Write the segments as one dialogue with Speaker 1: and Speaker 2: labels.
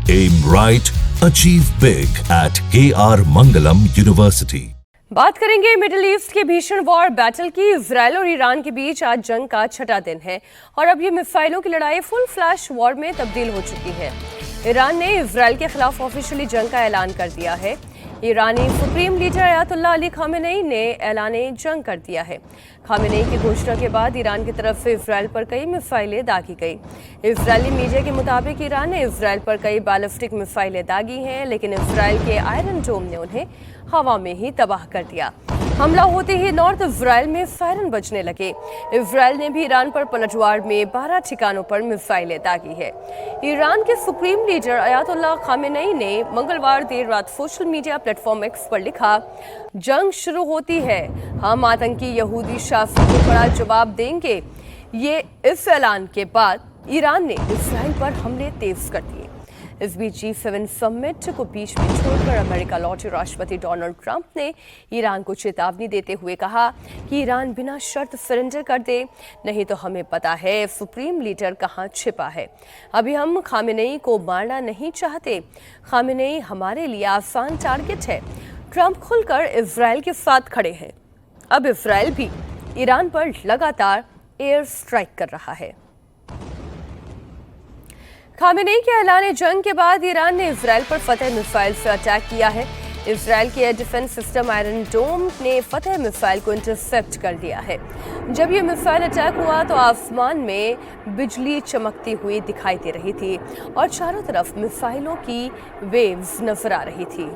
Speaker 1: Aim right, achieve big at KR Mangalam University.
Speaker 2: बात करेंगे middle east के भीषण वॉर बैटल की। इजराइल और ईरान के बीच आज जंग का छठा दिन है और अब ये मिसाइलों की लड़ाई फुल फ्लैश वॉर में तब्दील हो चुकी है। ईरान ने इजराइल के खिलाफ ऑफिशियली जंग का ऐलान कर दिया है। ईरानी supreme leader Ayatollah Ali Khamenei ने ऐलान जंग कर दिया है। खामेनेई की घोषणा के बाद ईरान की तरफ से इजराइल पर कई मिसाइलें दागी गई। इजरायली मीडिया के मुताबिक ईरान ने इजराइल पर कई बैलिस्टिक मिसाइलें दागी हैं, लेकिन इजराइल के आयरन डोम ने उन्हें हवा में ही तबाह कर दिया। हमला होते ही नॉर्थ इजराइल में सायरन बजने लगे। इजराइल ने भी ईरान पर पलटवार में 12 ठिकानों पर मिसाइलें दागी है। ईरान के सुप्रीम लीडर अयातुल्लाह खामेनेई ने मंगलवार देर रात सोशल मीडिया प्लेटफॉर्म एक्स पर लिखा, जंग शुरू होती है, हम आतंकी यहूदी शासन को बड़ा जवाब देंगे। ये इस ऐलान के बाद ईरान ने इजराइल पर हमले तेज कर दिए। इस बीच G7 समिट को बीच में छोड़कर अमेरिका लौटे राष्ट्रपति डोनाल्ड ट्रंप ने ईरान को चेतावनी देते हुए कहा कि ईरान बिना शर्त सरेंडर कर दे, नहीं तो हमें पता है सुप्रीम लीडर कहां छिपा है। अभी हम खामेनेई को मारना नहीं चाहते, खामेनेई हमारे लिए आसान टारगेट है। ट्रंप खुलकर इजराइल के साथ खड़े हैं। अब इजराइल भी ईरान पर लगातार एयर स्ट्राइक कर रहा है। खामेनेई के ऐलान जंग के बाद ईरान ने इजराइल पर फतेह मिसाइल से अटैक किया है। इजराइल के एयर डिफेंस सिस्टम आयरन डोम ने फतेह मिसाइल को इंटरसेप्ट कर लिया है। जब ये मिसाइल अटैक हुआ तो आसमान में बिजली चमकती हुई दिखाई दे रही थी और चारों तरफ मिसाइलों की वेव्स नजर आ रही थी।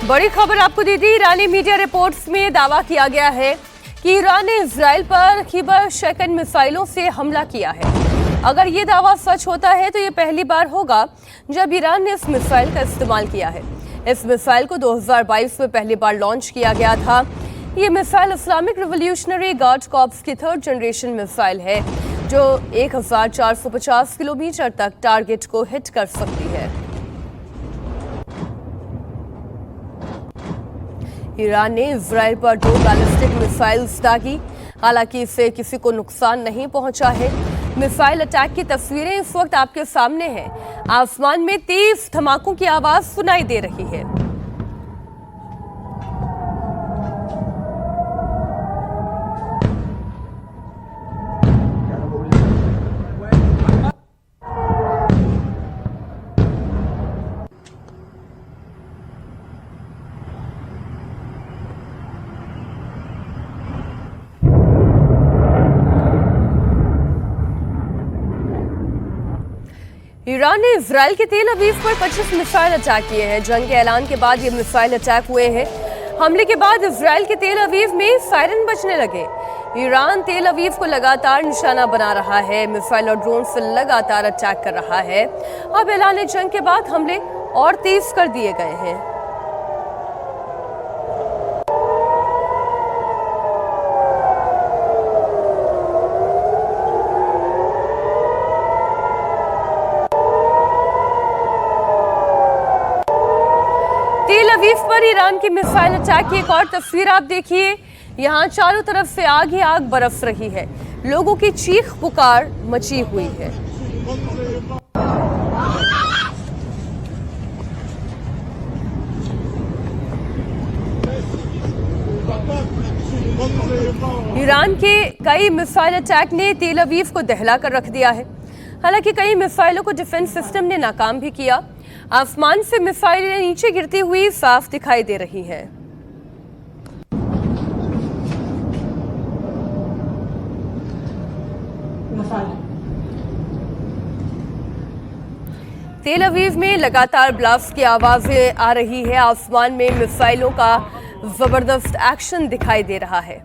Speaker 2: बड़ी खबर आपको दी थी। ईरानी मीडिया रिपोर्ट्स में दावा किया गया है कि ईरान ने इजराइल पर खिबर शेकन मिसाइलों से हमला किया है। अगर ये दावा सच होता है तो ये पहली बार होगा जब ईरान ने इस मिसाइल का इस्तेमाल किया है। इस मिसाइल को 2022 में पहली बार लॉन्च किया गया था। ये missile Islamic revolutionary guard corps की 3rd जनरेशन मिसाइल है जो 1450 किलोमीटर तक टारगेट को हिट कर सकती है। ईरान ने इजराइल पर 2 बैलिस्टिक मिसाइल्स दागी, हालांकि इससे किसी को नुकसान नहीं पहुंचा है। मिसाइल अटैक की तस्वीरें इस वक्त आपके सामने हैं। आसमान में तेज धमाकों की आवाज सुनाई दे रही है। ईरान ने इजराइल के तेल अवीव पर 25 मिसाइल अटैक किए हैं। जंग के ऐलान के बाद ये मिसाइल अटैक हुए हैं। हमले के बाद इजराइल के तेल अवीव में सायरन बजने लगे। ईरान तेल अवीव को लगातार निशाना बना रहा है, मिसाइल और ड्रोन से लगातार अटैक कर रहा है। अब ऐलान जंग के बाद हमले और तेज कर दिए गए हैं। तेल अवीव पर ईरान की मिसाइल अटैक की एक और तस्वीर आप देखिए। यहाँ चारों तरफ से आग ही आग बरस रही है। लोगों की चीख पुकार मची हुई है। ईरान के कई मिसाइल अटैक ने तेल अवीव को दहला कर रख दिया है। हालांकि कई मिसाइलों को डिफेंस सिस्टम ने नाकाम भी किया। आसमान से मिसाइलें नीचे गिरती हुई साफ दिखाई दे रही हैं। तेल अवीव में लगातार ब्लास्ट की आवाजें आ रही है। आसमान में मिसाइलों का जबरदस्त एक्शन दिखाई दे रहा है।